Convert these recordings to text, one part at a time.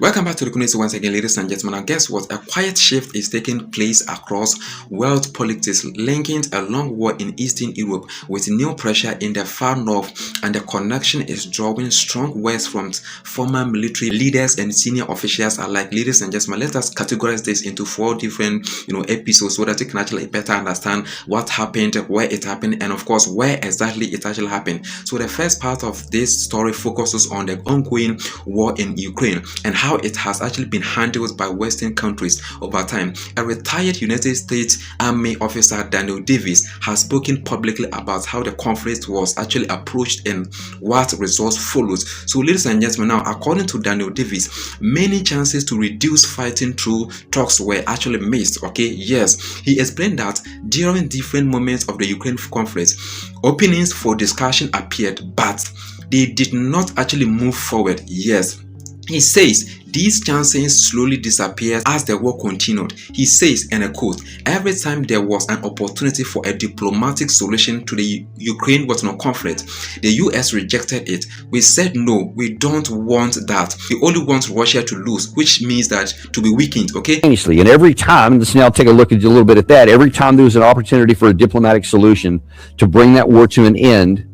Welcome back to the community once again, ladies and gentlemen. And guess what? A quiet shift is taking place across world politics, linking a long war in Eastern Europe with new pressure in the far north, and the connection is drawing strong words from former military leaders and senior officials alike. Ladies and gentlemen, let us categorize this into four different episodes so that you can actually better understand what happened, where it happened, and of course where exactly it actually happened. So the first part of this story focuses on the ongoing war in Ukraine and how it has actually been handled by Western countries over time. A retired United States Army officer, Daniel Davis, has spoken publicly about how the conflict was actually approached and what results followed. So ladies and gentlemen, now according to Daniel Davis, many chances to reduce fighting through talks were actually missed. Okay, yes, he explained that during different moments of the Ukraine conflict, openings for discussion appeared, but they did not actually move forward. Yes, he says these chances slowly disappeared as the war continued. He says, and I quote, "Every time there was an opportunity for a diplomatic solution to the Ukraine conflict, the US rejected it. We said no, we don't want that. We only want Russia to lose," which means that to be weakened, okay? And every time, let's now take a look at a little bit at that. Every time there was an opportunity for a diplomatic solution to bring that war to an end,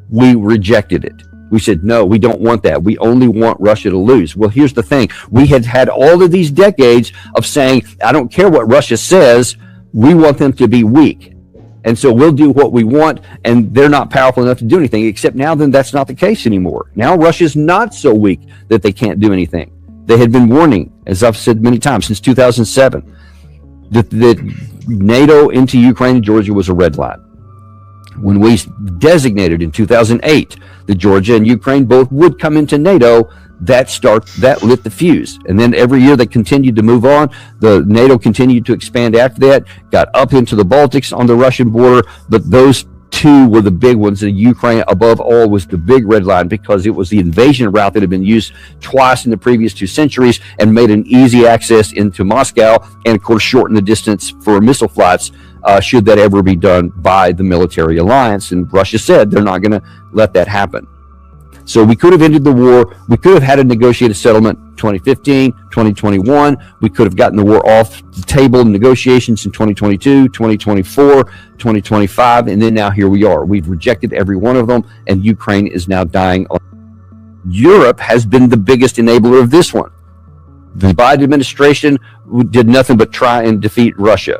we rejected it. We said, no, we don't want that. We only want Russia to lose. Well, here's the thing. We had had all of these decades of saying, I don't care what Russia says, we want them to be weak. And so we'll do what we want, and they're not powerful enough to do anything, except now then that's not the case anymore. Now Russia's not so weak that they can't do anything. They had been warning, as I've said many times, since 2007, that NATO into Ukraine and Georgia was a red line. When we designated in 2008 that Georgia and Ukraine both would come into NATO, that lit the fuse. And then every year they continued to move on. The NATO continued to expand after that, got up into the Baltics on the Russian border, but those two were the big ones. And Ukraine, above all, was the big red line because it was the invasion route that had been used twice in the previous 2 centuries and made an easy access into Moscow, and of course shortened the distance for missile flights should that ever be done by the military alliance. And Russia said they're not going to let that happen. So we could have ended the war. We could have had a negotiated settlement 2015, 2021. We could have gotten the war off the table in negotiations in 2022, 2024, 2025. And then now here we are. We've rejected every one of them, and Ukraine is now dying. Europe has been the biggest enabler of this one. The Biden administration did nothing but try and defeat Russia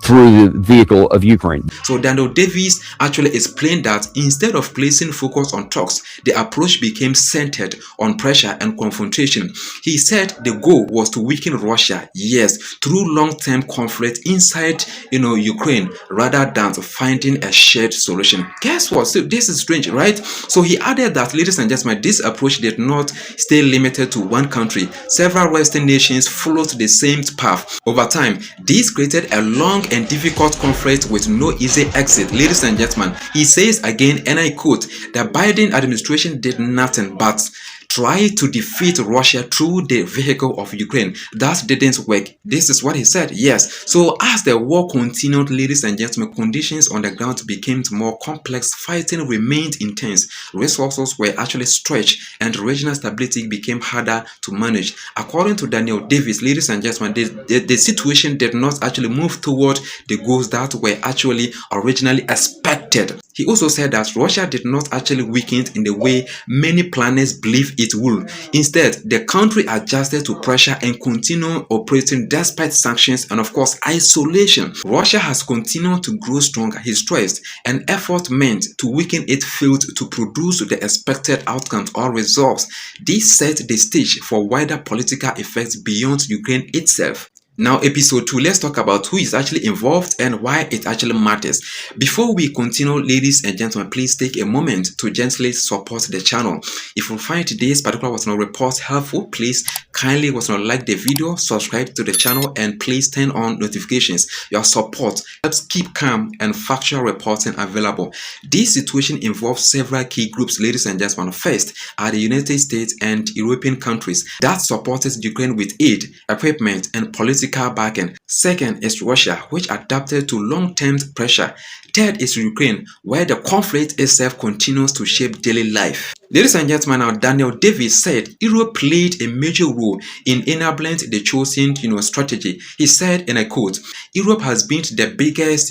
through the vehicle of Ukraine. So Daniel Davis actually explained that instead of placing focus on talks, the approach became centered on pressure and confrontation. He said the goal was to weaken Russia, yes, through long-term conflict inside Ukraine, rather than finding a shared solution. Guess what? So this is strange, right? So he added that, ladies and gentlemen, this approach did not stay limited to one country. Several Western nations followed the same path. Over time, this created a long and difficult conflict with no easy exit. Ladies and gentlemen, he says again, and I quote, "The Biden administration did nothing but try to defeat Russia through the vehicle of Ukraine. That didn't work." This is what he said. Yes. So as the war continued, ladies and gentlemen, conditions on the ground became more complex. Fighting remained intense. Resources were actually stretched, and regional stability became harder to manage. According to Daniel Davis, ladies and gentlemen, the situation did not actually move toward the goals that were actually originally expected. He also said that Russia did not actually weaken in the way many planners believe it would. Instead, the country adjusted to pressure and continued operating despite sanctions and, of course, isolation. Russia has continued to grow stronger, he stressed. An effort meant to weaken it failed to produce the expected outcomes or results. This set the stage for wider political effects beyond Ukraine itself. Now, episode 2, let's talk about who is actually involved and why it actually matters. Before we continue, ladies and gentlemen, please take a moment to gently support the channel. If you find today's particular report helpful, please kindly like the video, subscribe to the channel, and please turn on notifications. Your support helps keep calm and factual reporting available. This situation involves several key groups, ladies and gentlemen. First are the United States and European countries that supported Ukraine with aid, equipment, and political backing. Second is Russia, which adapted to long-term pressure. Third is Ukraine, where the conflict itself continues to shape daily life. Ladies and gentlemen, now Daniel Davis said Europe played a major role in enabling the chosen, strategy. He said, and I quote, "Europe has been the biggest,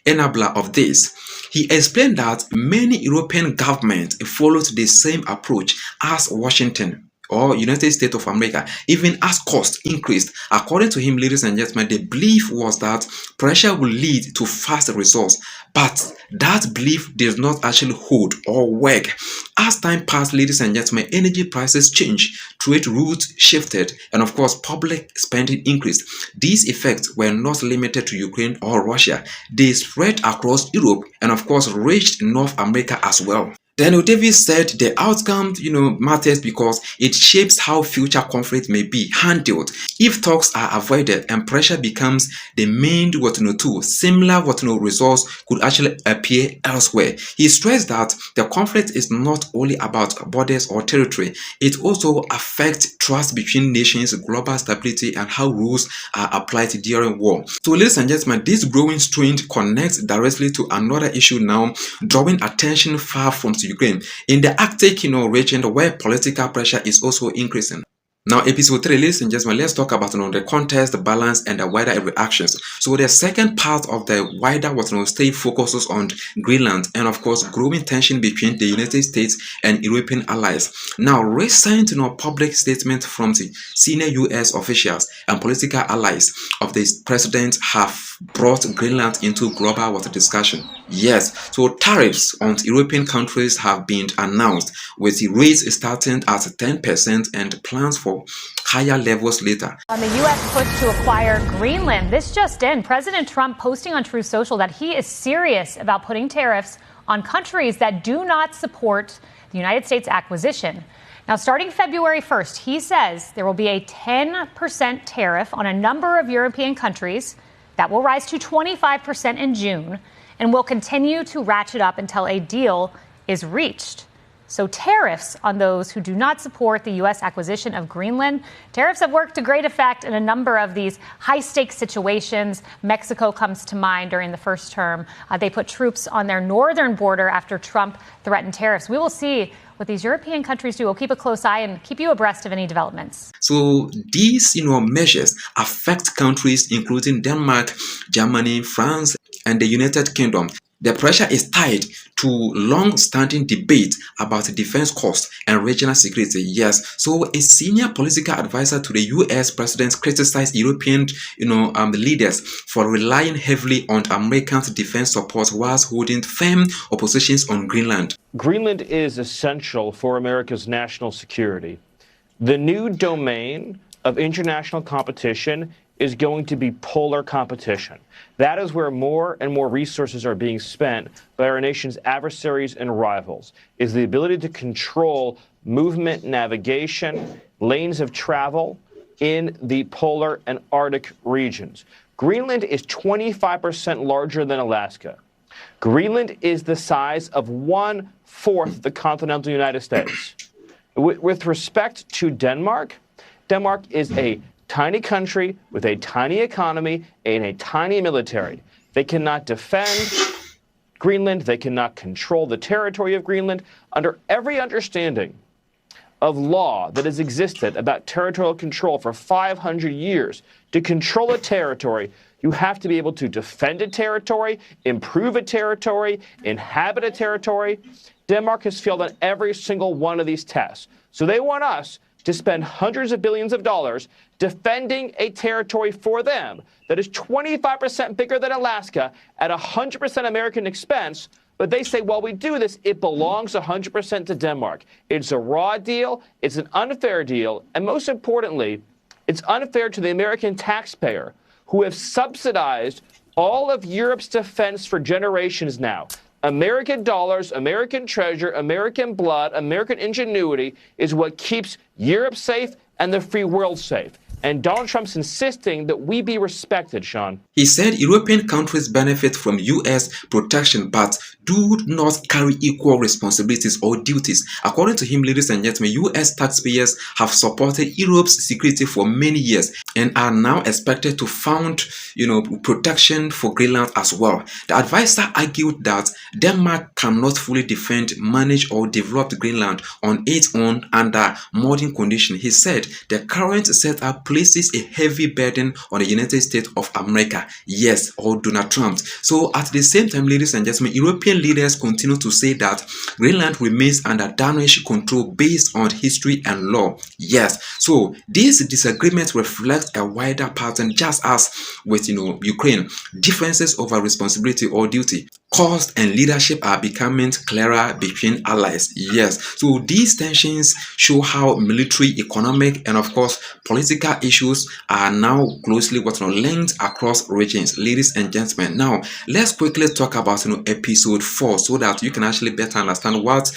enabler of this." He explained that many European governments followed the same approach as Washington or United States of America, even as costs increased. According to him, ladies and gentlemen, the belief was that pressure will lead to fast results, but that belief did not actually hold or work. As time passed, ladies and gentlemen, energy prices changed, trade routes shifted, and of course, public spending increased. These effects were not limited to Ukraine or Russia. They spread across Europe and of course reached North America as well. Daniel Davis said the outcome, matters because it shapes how future conflict may be handled. If talks are avoided and pressure becomes the main tool, similar results could actually appear elsewhere. He stressed that the conflict is not only about borders or territory, it also affects trust between nations, global stability, and how rules are applied during war. So, ladies and gentlemen, this growing strain connects directly to another issue now, drawing attention far from Ukraine in the Arctic region where political pressure is also increasing. Now, episode 3, ladies and gentlemen, let's talk about the context, the balance, and the wider reactions. So, the second part of the wider stay focuses on Greenland and, of course, growing tension between the United States and European allies. Now, recent public statements from the senior U.S. officials and political allies of the president have brought Greenland into global discussion. Yes, so tariffs on European countries have been announced, with the rates starting at 10% and plans for higher levels later. On the U.S. push to acquire Greenland, this just in, President Trump posting on Truth Social that he is serious about putting tariffs on countries that do not support the United States acquisition. Now, starting February 1st, he says there will be a 10% tariff on a number of European countries that will rise to 25% in June and will continue to ratchet up until a deal is reached. So tariffs on those who do not support the U.S. acquisition of Greenland. Tariffs have worked to great effect in a number of these high-stakes situations. Mexico comes to mind during the first term. They put troops on their northern border after Trump threatened tariffs. We will see what these European countries do. We'll keep a close eye and keep you abreast of any developments. So these, measures affect countries including Denmark, Germany, France, and the United Kingdom. The pressure is tied to long-standing debate about defense costs and regional security. Yes, so a senior political advisor to the U.S. president criticized European, leaders for relying heavily on American defense support whilst holding firm oppositions on Greenland. Greenland is essential for America's national security. The new domain of international competition is going to be polar competition. That is where more and more resources are being spent by our nation's adversaries and rivals, is the ability to control movement, navigation, lanes of travel in the polar and Arctic regions. Greenland is 25% larger than Alaska. Greenland is the size of 1/4 the continental United States. With respect to Denmark, Denmark is a tiny country with a tiny economy and a tiny military. They cannot defend Greenland. They cannot control the territory of Greenland. Under every understanding of law that has existed about territorial control for 500 years, to control a territory, you have to be able to defend a territory, improve a territory, inhabit a territory. Denmark has failed on every single one of these tests. So they want us to spend hundreds of billions of dollars defending a territory for them that is 25% bigger than Alaska at 100% American expense. But they say, while we do this, it belongs 100% to Denmark. It's a raw deal. It's an unfair deal. And most importantly, it's unfair to the American taxpayer, who have subsidized all of Europe's defense for generations now. American dollars, American treasure, American blood, American ingenuity is what keeps Europe safe and the free world safe. And Donald Trump's insisting that we be respected, Sean. He said European countries benefit from U.S. protection but do not carry equal responsibilities or duties. According to him, ladies and gentlemen, U.S. taxpayers have supported Europe's security for many years. and are now expected to found, protection for Greenland as well. The advisor argued that Denmark cannot fully defend, manage, or develop Greenland on its own under modern conditions. He said the current setup places a heavy burden on the United States of America, yes, or Donald Trump. So at the same time, ladies and gentlemen, European leaders continue to say that Greenland remains under Danish control based on history and law. Yes, so these disagreements reflect a wider pattern, just as with Ukraine. Differences over responsibility or duty, cost, and leadership are becoming clearer between allies. Yes, so these tensions show how military, economic, and of course political issues are now closely linked across regions, ladies and gentlemen. Now let's quickly talk about episode 4, so that you can actually better understand what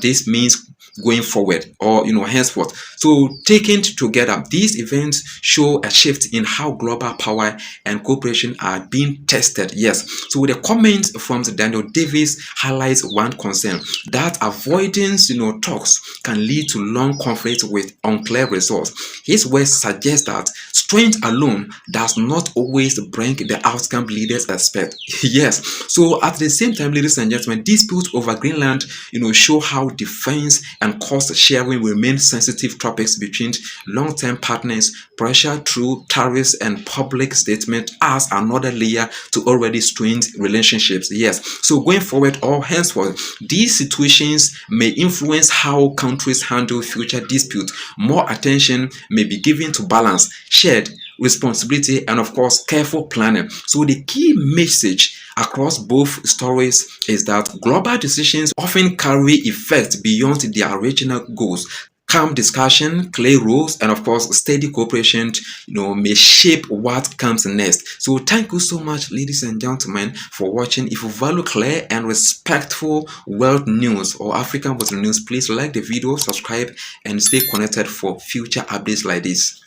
this means going forward, or henceforth. So taken together, these events show a shift in how global power and cooperation are being tested. Yes, so the comment from Daniel Davis highlights one concern, that avoidance talks can lead to long conflict with unclear results. His words suggest that strength alone does not always bring the outcome leaders expect. Yes, so at the same time, ladies and gentlemen, disputes over Greenland show how defense and cost sharing remain sensitive topics between long-term partners. Pressure through tariffs and public statement adds another layer to already strained relationships. Yes, so going forward or henceforth, these situations may influence how countries handle future disputes. More attention may be given to balance, shared responsibility, and of course careful planning. So the key message across both stories is that global decisions often carry effects beyond their original goals. Calm discussion, clear rules, and of course steady cooperation may shape what comes next. So thank you so much, ladies and gentlemen, for watching. If you value clear and respectful world news or African world news, please like the video, subscribe, and stay connected for future updates like this.